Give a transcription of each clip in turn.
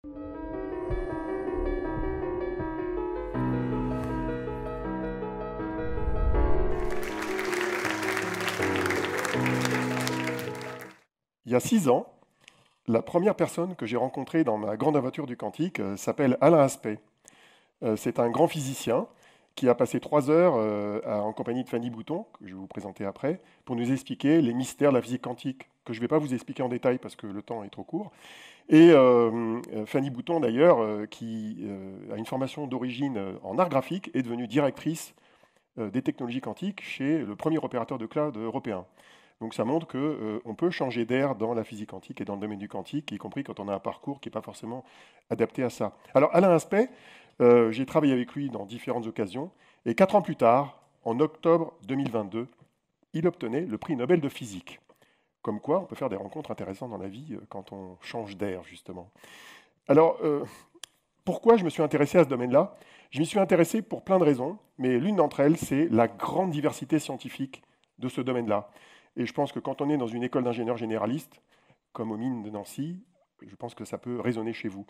Il y a 6 ans, la première personne que j'ai rencontrée dans ma grande aventure du quantique s'appelle Alain Aspect. C'est un grand physicien qui a passé 3 heures en compagnie de Fanny Bouton, que je vais vous présenter après, pour nous expliquer les mystères de la physique quantique, que je ne vais pas vous expliquer en détail parce que le temps est trop court. Et Fanny Bouton, d'ailleurs, qui a une formation d'origine en art graphique, est devenue directrice des technologies quantiques chez le premier opérateur de cloud européen. Donc ça montre qu'on peut changer d'air dans la physique quantique et dans le domaine du quantique, y compris quand on a un parcours qui n'est pas forcément adapté à ça. Alors Alain Aspect, j'ai travaillé avec lui dans différentes occasions, et 4 ans plus tard, en octobre 2022, il obtenait le prix Nobel de physique. Comme quoi, on peut faire des rencontres intéressantes dans la vie quand on change d'air, justement. Alors, pourquoi je me suis intéressé à ce domaine-là? Je m'y suis intéressé pour plein de raisons, mais l'une d'entre elles, c'est la grande diversité scientifique de ce domaine-là. Et je pense que quand on est dans une école d'ingénieurs généralistes, comme aux mines de Nancy, je pense que ça peut résonner chez vous.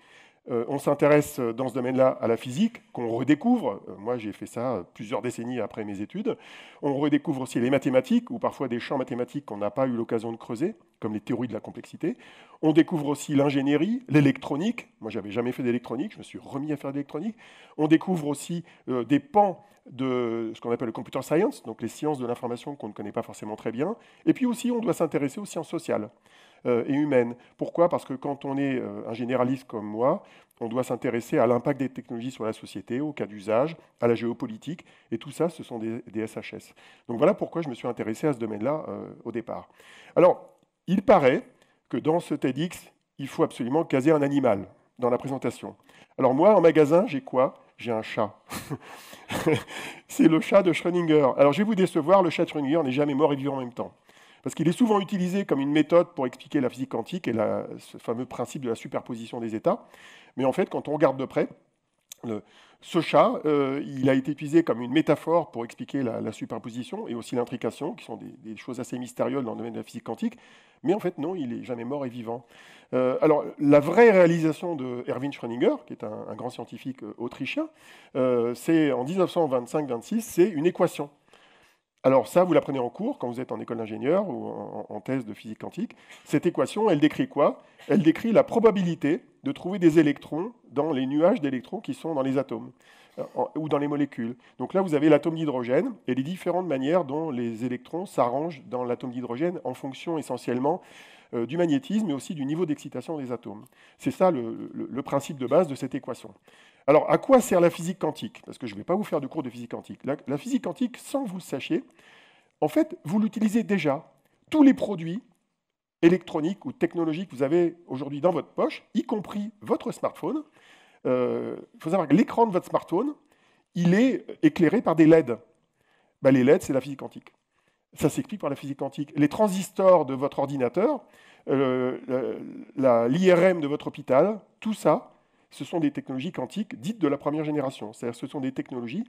On s'intéresse dans ce domaine-là à la physique, qu'on redécouvre. Moi, j'ai fait ça plusieurs décennies après mes études. On redécouvre aussi les mathématiques, ou parfois des champs mathématiques qu'on n'a pas eu l'occasion de creuser, comme les théories de la complexité. On découvre aussi l'ingénierie, l'électronique. Moi, je n'avais jamais fait d'électronique, je me suis remis à faire de l'électronique. On découvre aussi des pans de ce qu'on appelle le computer science, donc les sciences de l'information qu'on ne connaît pas forcément très bien. Et puis aussi, on doit s'intéresser aux sciences sociales et humaines. Pourquoi? Parce que quand on est un généraliste comme moi, on doit s'intéresser à l'impact des technologies sur la société, au cas d'usage, à la géopolitique, et tout ça, ce sont des SHS. Donc voilà pourquoi je me suis intéressé à ce domaine-là au départ. Alors, il paraît que dans ce TEDx, il faut absolument caser un animal dans la présentation. Alors moi, en magasin, j'ai quoi? J'ai un chat. C'est le chat de Schrödinger. Alors je vais vous décevoir, le chat de Schrödinger n'est jamais mort et vivant en même temps. Parce qu'il est souvent utilisé comme une méthode pour expliquer la physique quantique et ce fameux principe de la superposition des états. Mais en fait, quand on regarde de près, ce chat, il a été utilisé comme une métaphore pour expliquer la superposition et aussi l'intrication, qui sont des choses assez mystérieuses dans le domaine de la physique quantique. Mais en fait, non, il n'est jamais mort et vivant. Alors, la vraie réalisation de Erwin Schrödinger, qui est un grand scientifique autrichien, c'est en 1925-26, c'est une équation. Alors ça, vous l'apprenez en cours, quand vous êtes en école d'ingénieur ou en thèse de physique quantique. Cette équation, elle décrit quoi? Elle décrit la probabilité de trouver des électrons dans les nuages d'électrons qui sont dans les atomes ou dans les molécules. Donc là, vous avez l'atome d'hydrogène et les différentes manières dont les électrons s'arrangent dans l'atome d'hydrogène en fonction essentiellement du magnétisme, mais aussi du niveau d'excitation des atomes. C'est ça le principe de base de cette équation. Alors, à quoi sert la physique quantique? Parce que je ne vais pas vous faire de cours de physique quantique. La physique quantique, sans que vous le sachiez, en fait, vous l'utilisez déjà. Tous les produits électroniques ou technologiques que vous avez aujourd'hui dans votre poche, y compris votre smartphone, il faut savoir que l'écran de votre smartphone, il est éclairé par des LED. Ben, les LED, c'est la physique quantique. Ça s'explique par la physique quantique. Les transistors de votre ordinateur, l'IRM de votre hôpital, tout ça, ce sont des technologies quantiques dites de la première génération. C'est-à-dire que ce sont des technologies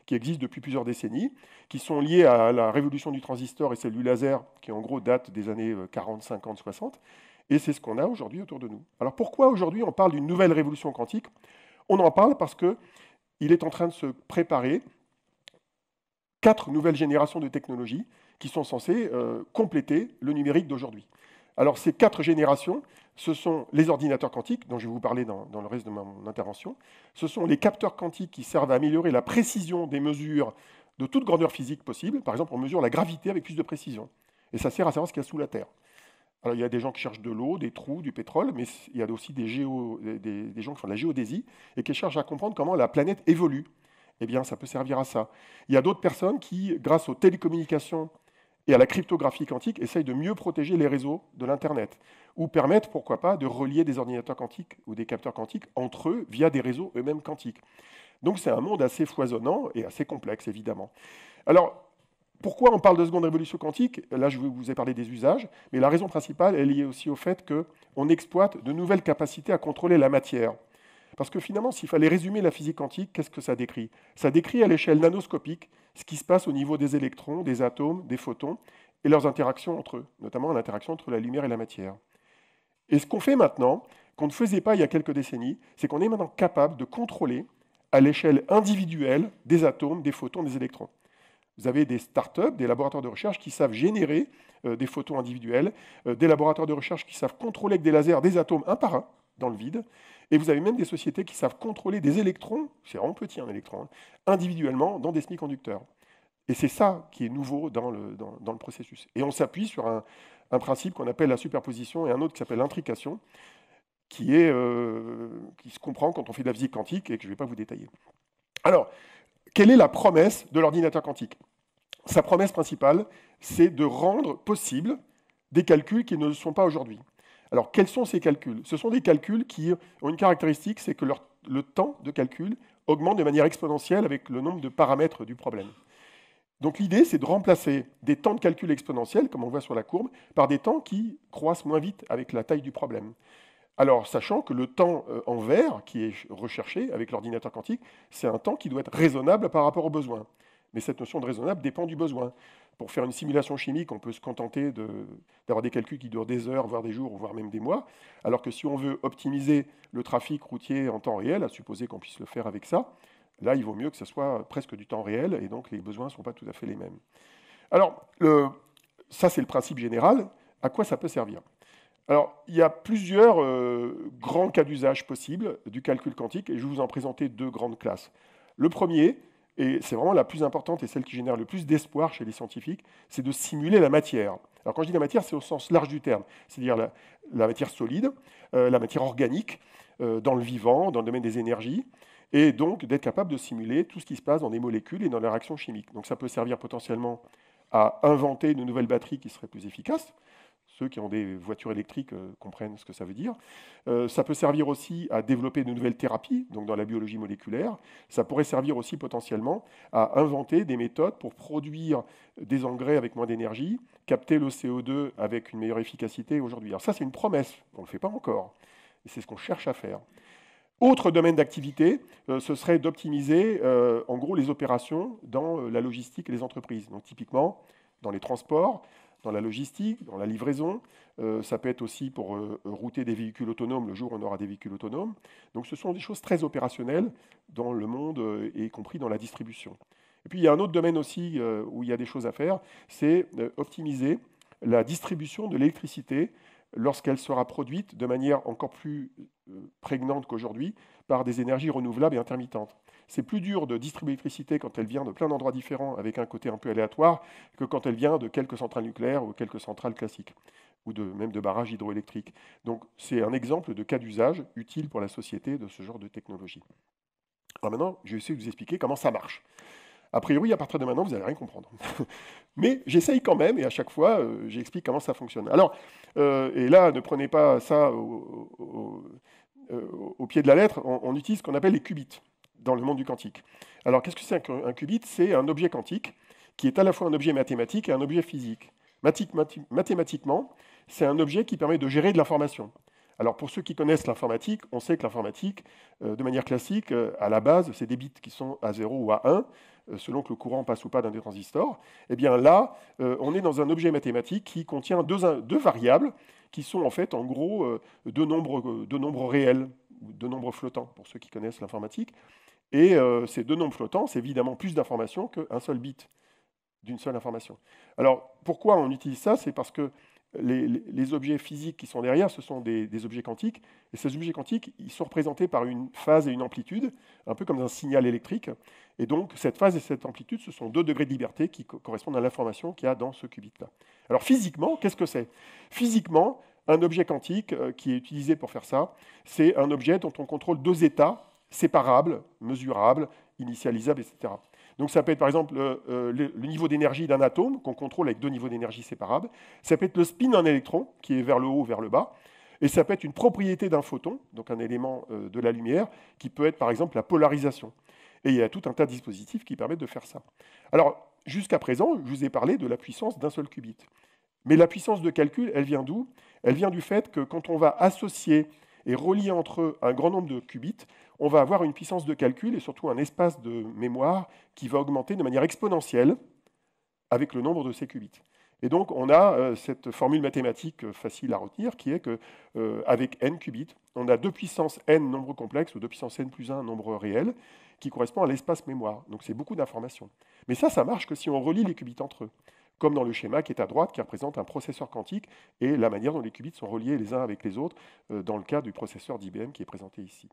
qui existent depuis plusieurs décennies, qui sont liées à la révolution du transistor et celle du laser, qui en gros date des années 40, 50, 60. Et c'est ce qu'on a aujourd'hui autour de nous. Alors pourquoi aujourd'hui on parle d'une nouvelle révolution quantique? On en parle parce qu'il est en train de se préparer 4 nouvelles générations de technologies qui sont censées compléter le numérique d'aujourd'hui. Alors ces 4 générations, ce sont les ordinateurs quantiques, dont je vais vous parler dans le reste de mon intervention. Ce sont les capteurs quantiques qui servent à améliorer la précision des mesures de toute grandeur physique possible. Par exemple, on mesure la gravité avec plus de précision. Et ça sert à savoir ce qu'il y a sous la Terre. Alors il y a des gens qui cherchent de l'eau, des trous, du pétrole, mais il y a aussi des gens qui font de la géodésie et qui cherchent à comprendre comment la planète évolue. Eh bien, ça peut servir à ça. Il y a d'autres personnes qui, grâce aux télécommunications et à la cryptographie quantique, essayent de mieux protéger les réseaux de l'Internet, ou permettent, pourquoi pas, de relier des ordinateurs quantiques ou des capteurs quantiques entre eux via des réseaux eux-mêmes quantiques. Donc c'est un monde assez foisonnant et assez complexe, évidemment. Alors, pourquoi on parle de seconde révolution quantique? Là, je vous ai parlé des usages, mais la raison principale est liée aussi au fait qu'on exploite de nouvelles capacités à contrôler la matière. Parce que finalement, s'il fallait résumer la physique quantique, qu'est-ce que ça décrit? Ça décrit à l'échelle nanoscopique ce qui se passe au niveau des électrons, des atomes, des photons, et leurs interactions entre eux, notamment l'interaction entre la lumière et la matière. Et ce qu'on fait maintenant, qu'on ne faisait pas il y a quelques décennies, c'est qu'on est maintenant capable de contrôler à l'échelle individuelle des atomes, des photons, des électrons. Vous avez des startups, des laboratoires de recherche qui savent générer des photons individuels, des laboratoires de recherche qui savent contrôler avec des lasers des atomes un par un dans le vide, et vous avez même des sociétés qui savent contrôler des électrons, c'est vraiment petit un électron, individuellement dans des semi-conducteurs. Et c'est ça qui est nouveau dans le processus. Et on s'appuie sur un principe qu'on appelle la superposition et un autre qui s'appelle l'intrication, qui se comprend quand on fait de la physique quantique et que je ne vais pas vous détailler. Alors, quelle est la promesse de l'ordinateur quantique? Sa promesse principale, c'est de rendre possible des calculs qui ne le sont pas aujourd'hui. Alors, quels sont ces calculs? Ce sont des calculs qui ont une caractéristique, c'est que le temps de calcul augmente de manière exponentielle avec le nombre de paramètres du problème. Donc l'idée, c'est de remplacer des temps de calcul exponentiels, comme on voit sur la courbe, par des temps qui croissent moins vite avec la taille du problème. Alors, sachant que le temps en vert, qui est recherché avec l'ordinateur quantique, c'est un temps qui doit être raisonnable par rapport aux besoins. Mais cette notion de raisonnable dépend du besoin. Pour faire une simulation chimique, on peut se contenter d'avoir des calculs qui durent des heures, voire des jours, voire même des mois. Alors que si on veut optimiser le trafic routier en temps réel, à supposer qu'on puisse le faire avec ça, là, il vaut mieux que ce soit presque du temps réel, et donc les besoins ne sont pas tout à fait les mêmes. Alors, ça, c'est le principe général. À quoi ça peut servir? Alors, il y a plusieurs grands cas d'usage possibles du calcul quantique, et je vais vous en présenter deux grandes classes. Le premier, et c'est vraiment la plus importante et celle qui génère le plus d'espoir chez les scientifiques, c'est de simuler la matière. Alors quand je dis la matière, c'est au sens large du terme, c'est-à-dire la matière solide, la matière organique, dans le vivant, dans le domaine des énergies, et donc d'être capable de simuler tout ce qui se passe dans des molécules et dans leurs réactions chimiques. Donc ça peut servir potentiellement à inventer de nouvelles batteries qui seraient plus efficaces. Ceux qui ont des voitures électriques comprennent ce que ça veut dire. Ça peut servir aussi à développer de nouvelles thérapies, donc dans la biologie moléculaire. Ça pourrait servir aussi potentiellement à inventer des méthodes pour produire des engrais avec moins d'énergie, capter le CO2 avec une meilleure efficacité aujourd'hui. Alors ça, c'est une promesse, on ne le fait pas encore, et c'est ce qu'on cherche à faire. Autre domaine d'activité, ce serait d'optimiser en gros les opérations dans la logistique et les entreprises. Donc typiquement, dans les transports, dans la logistique, dans la livraison. Ça peut être aussi pour router des véhicules autonomes le jour où on aura des véhicules autonomes. Donc ce sont des choses très opérationnelles dans le monde, y compris dans la distribution. Et puis il y a un autre domaine aussi où il y a des choses à faire, c'est optimiser la distribution de l'électricité lorsqu'elle sera produite de manière encore plus prégnante qu'aujourd'hui par des énergies renouvelables et intermittentes. C'est plus dur de distribuer l'électricité quand elle vient de plein d'endroits différents avec un côté un peu aléatoire que quand elle vient de quelques centrales nucléaires ou quelques centrales classiques ou même de barrages hydroélectriques. Donc c'est un exemple de cas d'usage utile pour la société de ce genre de technologie. Alors maintenant, je vais essayer de vous expliquer comment ça marche. A priori, à partir de maintenant, vous n'allez rien comprendre. Mais j'essaye quand même, et à chaque fois, j'explique comment ça fonctionne. Alors, et là, ne prenez pas ça au pied de la lettre, on utilise ce qu'on appelle les qubits dans le monde du quantique. Alors, qu'est-ce que c'est un qubit? C'est un objet quantique qui est à la fois un objet mathématique et un objet physique. Mathématiquement, c'est un objet qui permet de gérer de l'information. Alors, pour ceux qui connaissent l'informatique, on sait que l'informatique, de manière classique, à la base, c'est des bits qui sont à 0 ou à 1, selon que le courant passe ou pas d'un des transistors. Eh bien là, on est dans un objet mathématique qui contient deux variables qui sont en fait, en gros, deux nombres réels, ou deux nombres flottants, pour ceux qui connaissent l'informatique. Et ces deux nombres flottants, c'est évidemment plus d'informations qu'un seul bit d'une seule information. Alors, pourquoi on utilise ça? C'est parce que les objets physiques qui sont derrière, ce sont des objets quantiques. Et ces objets quantiques, ils sont représentés par une phase et une amplitude, un peu comme un signal électrique. Et donc, cette phase et cette amplitude, ce sont deux degrés de liberté qui correspondent à l'information qu'il y a dans ce qubit-là. Alors, physiquement, qu'est-ce que c'est? Physiquement, un objet quantique qui est utilisé pour faire ça, c'est un objet dont on contrôle deux états séparables, mesurables, initialisables, etc. Donc ça peut être par exemple le niveau d'énergie d'un atome qu'on contrôle avec deux niveaux d'énergie séparables. Ça peut être le spin d'un électron qui est vers le haut ou vers le bas. Et ça peut être une propriété d'un photon, donc un élément de la lumière, qui peut être par exemple la polarisation. Et il y a tout un tas de dispositifs qui permettent de faire ça. Alors jusqu'à présent, je vous ai parlé de la puissance d'un seul qubit. Mais la puissance de calcul, elle vient d'où? Elle vient du fait que quand on va associer et relier entre eux un grand nombre de qubits, on va avoir une puissance de calcul et surtout un espace de mémoire qui va augmenter de manière exponentielle avec le nombre de ces qubits. Et donc, on a cette formule mathématique facile à retenir qui est que, avec n qubits, on a 2 puissance n nombres complexes ou 2 puissance n plus 1 nombres réels qui correspond à l'espace mémoire. Donc, c'est beaucoup d'informations. Mais ça marche que si on relie les qubits entre eux, comme dans le schéma qui est à droite, qui représente un processeur quantique et la manière dont les qubits sont reliés les uns avec les autres, dans le cas du processeur d'IBM qui est présenté ici.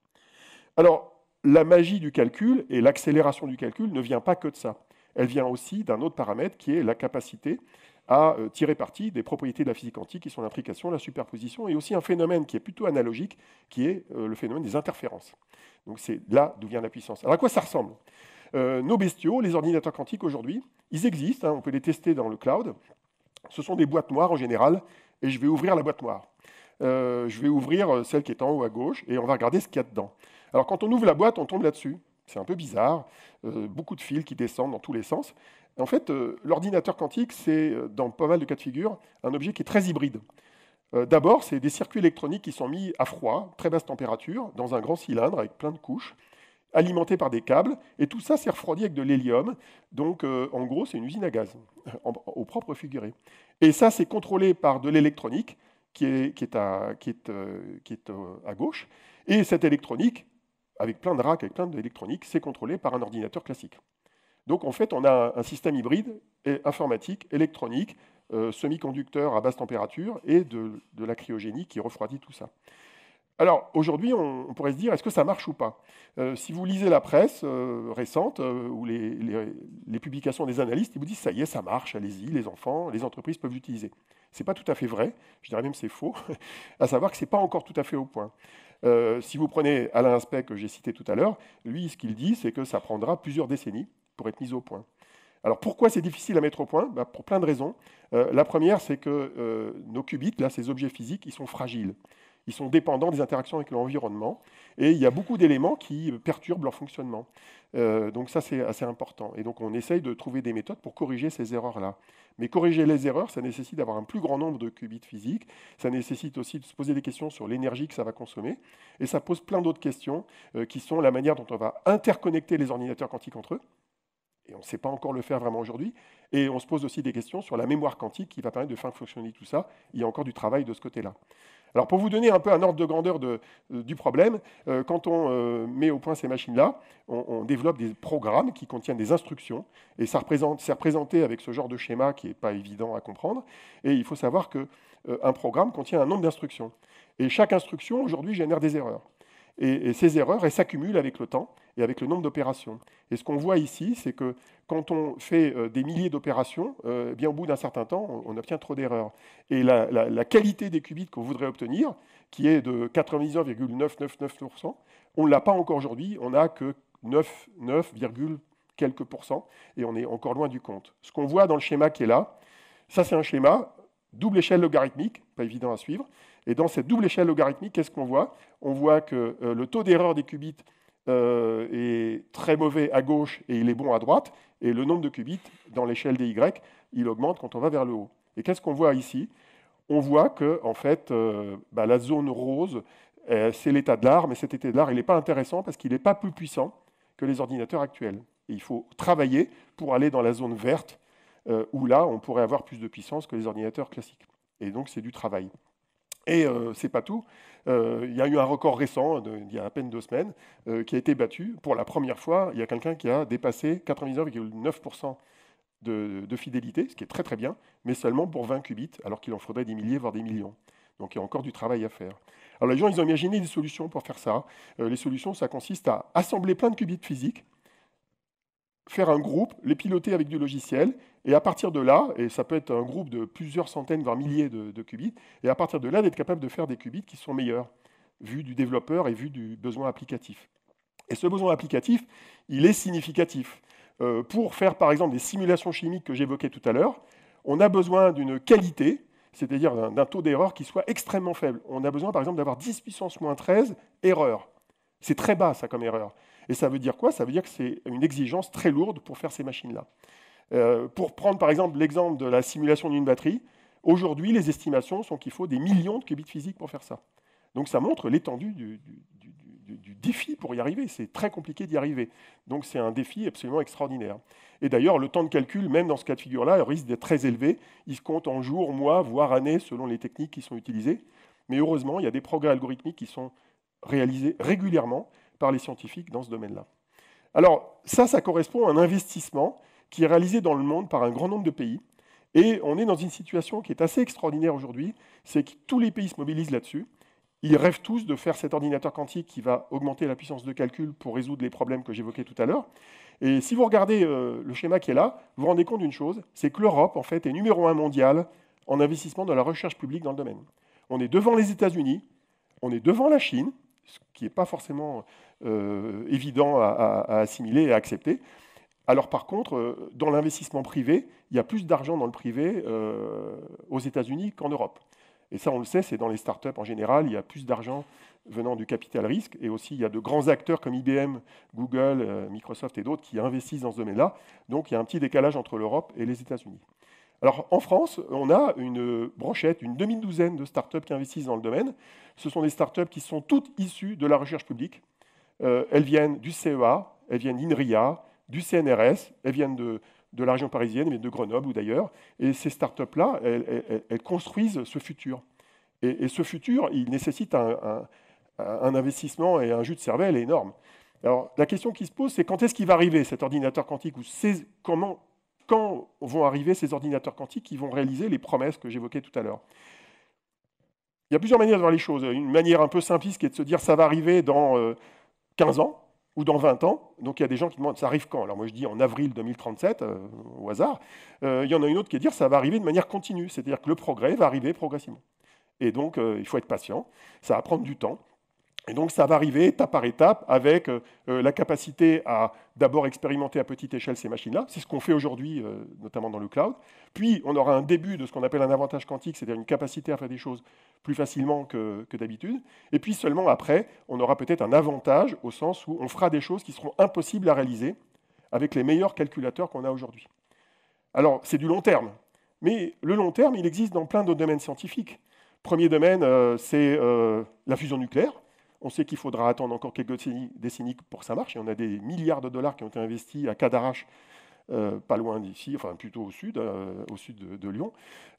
Alors, la magie du calcul et l'accélération du calcul ne vient pas que de ça. Elle vient aussi d'un autre paramètre qui est la capacité à tirer parti des propriétés de la physique quantique qui sont l'intrication, la superposition, et aussi un phénomène qui est plutôt analogique, qui est le phénomène des interférences. Donc c'est là d'où vient la puissance. Alors à quoi ça ressemble? Nos bestiaux, les ordinateurs quantiques aujourd'hui, ils existent, hein, on peut les tester dans le cloud. Ce sont des boîtes noires en général, et je vais ouvrir la boîte noire. Je vais ouvrir celle qui est en haut à gauche, et on va regarder ce qu'il y a dedans. Alors quand on ouvre la boîte, on tombe là-dessus. C'est un peu bizarre, beaucoup de fils qui descendent dans tous les sens. En fait, l'ordinateur quantique, c'est, dans pas mal de cas de figure, un objet qui est très hybride. D'abord, c'est des circuits électroniques qui sont mis à froid, très basse température, dans un grand cylindre avec plein de couches, alimentés par des câbles, et tout ça, c'est refroidi avec de l'hélium. Donc, en gros, c'est une usine à gaz, au propre figuré. Et ça, c'est contrôlé par de l'électronique, qui est à gauche. Et cette électronique, avec plein de racks, avec plein d'électronique, c'est contrôlé par un ordinateur classique. Donc en fait, on a un système hybride informatique, électronique, semi-conducteur à basse température et de la cryogénie qui refroidit tout ça. Alors aujourd'hui, on pourrait se dire, est-ce que ça marche ou pas? Si vous lisez la presse récente ou les publications des analystes, ils vous disent, ça y est, ça marche, allez-y, les enfants, les entreprises peuvent l'utiliser. Ce n'est pas tout à fait vrai, je dirais même que c'est faux, à savoir que ce n'est pas encore tout à fait au point. Si vous prenez Alain Aspect, que j'ai cité tout à l'heure, lui, ce qu'il dit, c'est que ça prendra plusieurs décennies pour être mis au point. Alors pourquoi c'est difficile à mettre au point? Pour plein de raisons. La première, c'est que nos qubits, là, ces objets physiques, ils sont fragiles. Ils sont dépendants des interactions avec l'environnement. Et il y a beaucoup d'éléments qui perturbent leur fonctionnement. Donc ça, c'est assez important. Et donc on essaye de trouver des méthodes pour corriger ces erreurs-là. Mais corriger les erreurs, ça nécessite d'avoir un plus grand nombre de qubits physiques. Ça nécessite aussi de se poser des questions sur l'énergie que ça va consommer. Et ça pose plein d'autres questions qui sont la manière dont on va interconnecter les ordinateurs quantiques entre eux. Et on ne sait pas encore le faire vraiment aujourd'hui. Et on se pose aussi des questions sur la mémoire quantique qui va permettre de faire fonctionner tout ça. Il y a encore du travail de ce côté-là. Alors pour vous donner un peu un ordre de grandeur du problème, quand on met au point ces machines-là, on développe des programmes qui contiennent des instructions. Et c'est représenté avec ce genre de schéma qui n'est pas évident à comprendre. Et il faut savoir qu'un programme contient un nombre d'instructions. Et chaque instruction, aujourd'hui, génère des erreurs. Et ces erreurs, elles s'accumulent avec le temps et avec le nombre d'opérations. Et ce qu'on voit ici, c'est que quand on fait des milliers d'opérations, bien au bout d'un certain temps, on obtient trop d'erreurs. Et la qualité des qubits qu'on voudrait obtenir, qui est de 99,999%, on ne l'a pas encore aujourd'hui, on n'a que 9 quelques pourcents, et on est encore loin du compte. Ce qu'on voit dans le schéma qui est là, ça c'est un schéma, double échelle logarithmique, pas évident à suivre. Et dans cette double échelle logarithmique, qu'est-ce qu'on voit? On voit que le taux d'erreur des qubits est très mauvais à gauche et il est bon à droite. Et le nombre de qubits dans l'échelle des Y, il augmente quand on va vers le haut. Et qu'est-ce qu'on voit ici? On voit que en fait, la zone rose, c'est l'état de l'art, mais cet état de l'art, il n'est pas intéressant parce qu'il n'est pas plus puissant que les ordinateurs actuels. Et il faut travailler pour aller dans la zone verte, où là, on pourrait avoir plus de puissance que les ordinateurs classiques. Et donc, c'est du travail. Et c'est pas tout. Il y a eu un record récent, il y a à peine 2 semaines, qui a été battu. Pour la première fois, il y a quelqu'un qui a dépassé 99,9% de fidélité, ce qui est très très bien, mais seulement pour 20 qubits, alors qu'il en faudrait des milliers, voire des millions. Donc il y a encore du travail à faire. Alors les gens, ils ont imaginé des solutions pour faire ça. Les solutions, ça consiste à assembler plein de qubits physiques, faire un groupe, les piloter avec du logiciel, et à partir de là, et ça peut être un groupe de plusieurs centaines, voire milliers de qubits, et à partir de là, d'être capable de faire des qubits qui sont meilleurs, vu du développeur et vu du besoin applicatif. Et ce besoin applicatif, il est significatif. Pour faire, par exemple, des simulations chimiques que j'évoquais tout à l'heure, on a besoin d'une qualité, c'est-à-dire d'un taux d'erreur qui soit extrêmement faible. On a besoin, par exemple, d'avoir 10 puissance moins 13 erreurs. C'est très bas, ça, comme erreur. Et ça veut dire quoi? Ça veut dire que c'est une exigence très lourde pour faire ces machines-là. Pour prendre par exemple l'exemple de la simulation d'une batterie, aujourd'hui les estimations sont qu'il faut des millions de qubits physiques pour faire ça. Donc ça montre l'étendue du défi pour y arriver. C'est très compliqué d'y arriver. Donc c'est un défi absolument extraordinaire. Et d'ailleurs, le temps de calcul, même dans ce cas de figure-là, risque d'être très élevé. Il se compte en jours, mois, voire années, selon les techniques qui sont utilisées. Mais heureusement, il y a des progrès algorithmiques qui sont réalisés régulièrement par les scientifiques dans ce domaine-là. Alors ça correspond à un investissement qui est réalisé dans le monde par un grand nombre de pays. Et on est dans une situation qui est assez extraordinaire aujourd'hui, c'est que tous les pays se mobilisent là-dessus. Ils rêvent tous de faire cet ordinateur quantique qui va augmenter la puissance de calcul pour résoudre les problèmes que j'évoquais tout à l'heure. Et si vous regardez le schéma qui est là, vous vous rendez compte d'une chose, c'est que l'Europe, en fait, est numéro 1 mondial en investissement dans la recherche publique dans le domaine. On est devant les États-Unis, on est devant la Chine, ce qui n'est pas forcément évident à assimiler et à accepter. Alors par contre, dans l'investissement privé, il y a plus d'argent dans le privé aux États-Unis qu'en Europe. Et ça, on le sait, c'est dans les startups en général, il y a plus d'argent venant du capital risque, et aussi il y a de grands acteurs comme IBM, Google, Microsoft et d'autres qui investissent dans ce domaine-là. Donc il y a un petit décalage entre l'Europe et les États-Unis. Alors en France, on a une brochette, une demi-douzaine de startups qui investissent dans le domaine. Ce sont des startups qui sont toutes issues de la recherche publique. Elles viennent du CEA, elles viennent d'INRIA, du CNRS, elles viennent de la région parisienne, mais de Grenoble ou d'ailleurs. Et ces startups-là, elles construisent ce futur. Et ce futur, il nécessite un investissement et un jus de cervelle énorme. Alors la question qui se pose, c'est quand est-ce qu'il va arriver cet ordinateur quantique, ou quand vont arriver ces ordinateurs quantiques qui vont réaliser les promesses que j'évoquais tout à l'heure. Il y a plusieurs manières de voir les choses. Une manière un peu simpliste qui est de se dire ça va arriver dans 15 ans ou dans 20 ans. Donc il y a des gens qui demandent ça arrive quand? Alors moi je dis en avril 2037, au hasard. Il y en a une autre qui est de dire ça va arriver de manière continue, c'est-à-dire que le progrès va arriver progressivement. Et donc il faut être patient, ça va prendre du temps. Et donc ça va arriver étape par étape avec la capacité à d'abord expérimenter à petite échelle ces machines-là. C'est ce qu'on fait aujourd'hui, notamment dans le cloud. Puis on aura un début de ce qu'on appelle un avantage quantique, c'est-à-dire une capacité à faire des choses plus facilement que d'habitude. Et puis seulement après, on aura peut-être un avantage au sens où on fera des choses qui seront impossibles à réaliser avec les meilleurs calculateurs qu'on a aujourd'hui. Alors c'est du long terme. Mais le long terme, il existe dans plein d'autres domaines scientifiques. Premier domaine, c'est la fusion nucléaire. On sait qu'il faudra attendre encore quelques décennies pour que ça marche. Et on a des milliards de dollars qui ont été investis à Cadarache, pas loin d'ici, enfin plutôt au sud de Lyon.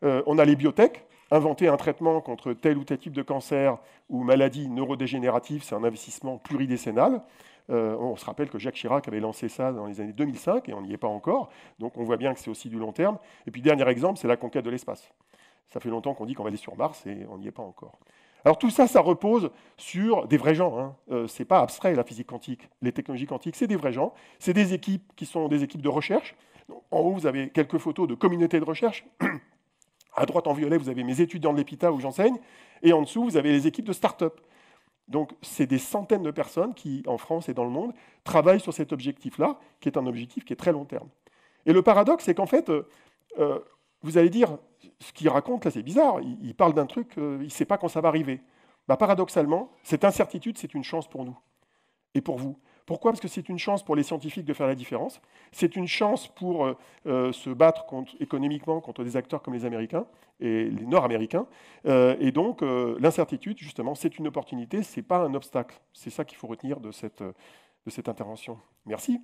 On a les biotech. Inventer un traitement contre tel ou tel type de cancer ou maladie neurodégénérative, c'est un investissement pluridécennal. On se rappelle que Jacques Chirac avait lancé ça dans les années 2005 et on n'y est pas encore. Donc on voit bien que c'est aussi du long terme. Et puis dernier exemple, c'est la conquête de l'espace. Ça fait longtemps qu'on dit qu'on va aller sur Mars et on n'y est pas encore. Alors tout ça, ça repose sur des vrais gens. Ce n'est pas abstrait la physique quantique. Les technologies quantiques, c'est des vrais gens. C'est des équipes qui sont des équipes de recherche. Donc, en haut, vous avez quelques photos de communautés de recherche. À droite, en violet, vous avez mes étudiants de l'EPITA où j'enseigne. Et en dessous, vous avez les équipes de start-up. Donc c'est des centaines de personnes qui, en France et dans le monde, travaillent sur cet objectif-là, qui est un objectif qui est très long terme. Et le paradoxe, c'est qu'en fait, vous allez dire, ce qu'il raconte là, c'est bizarre. Il parle d'un truc, il ne sait pas quand ça va arriver. Bah, paradoxalement, cette incertitude, c'est une chance pour nous et pour vous. Pourquoi? Parce que c'est une chance pour les scientifiques de faire la différence. C'est une chance pour se battre économiquement contre des acteurs comme les Américains et les Nord-Américains. Et donc, l'incertitude, justement, c'est une opportunité, ce n'est pas un obstacle. C'est ça qu'il faut retenir de cette intervention. Merci.